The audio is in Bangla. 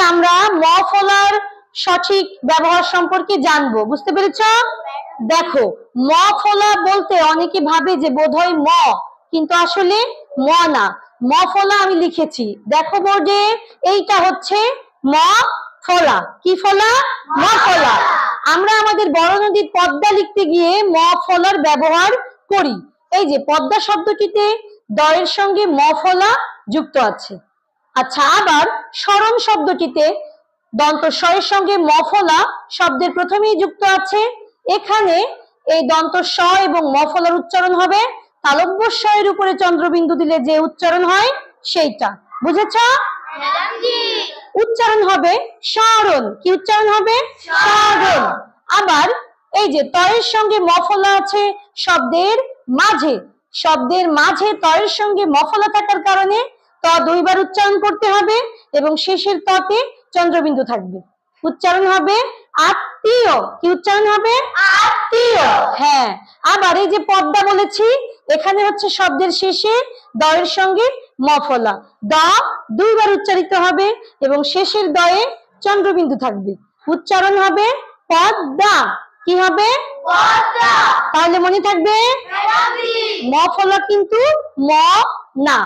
আমরা ম ফলার সঠিক ব্যবহার সম্পর্কে জানবো, বুঝতে পেরেছো? দেখো, ম ফলা বলতে অনেকে ভাবে যে বোধহয় ম, কিন্তু আসলে ম না। ম ফলা আমি লিখেছি, দেখো বোর্ডে, এইটা হচ্ছে ম ফলা। কি ফলা? ম ফলা। আমরা আমাদের বড় নদীর পদ্মা লিখতে গিয়ে ম ফলার ব্যবহার করি। এই যে পদ্মা শব্দটিতে দয়ের সঙ্গে ম ফলা যুক্ত আছে। আচ্ছা, আবার স্মরণ শব্দটিতে দন্ত স এর সঙ্গে ম ফলা শব্দের প্রথমেই যুক্ত আছে। এখানে এই দন্ত স এবং ম ফলার উচ্চারণ হবে তালব্য স এর উপরে চন্দ্রবিন্দু দিলে যে উচ্চারণ হয় সেইটা। বুঝেছ? উচ্চারণ হবে স্মরণ। কি উচ্চারণ হবে? স্মরণ। আবার এই যে তয়ের সঙ্গে ম ফলা আছে শব্দের মাঝে, শব্দের মাঝে তয়ের সঙ্গে ম ফলা থাকার কারণে ত দুইবার উচ্চারণ করতে হবে এবং শেষের ততে চন্দ্রবিন্দু থাকবে। উচ্চারণ হবে আত্মীয়। কি উচ্চারণ হবে? আত্মীয়। হ্যাঁ। আবার এই যে পদ্মা বলেছি, এখানে হচ্ছে শব্দের শেষে দয়ের সঙ্গে ম ফলা, দ দুইবার উচ্চারিত হবে এবং শেষের দয়ে চন্দ্রবিন্দু থাকবে। উচ্চারণ হবে পদ্মা। কি হবে? পদ্মা। তাহলে মনে থাকবে ম ফলা কিন্তু ম না।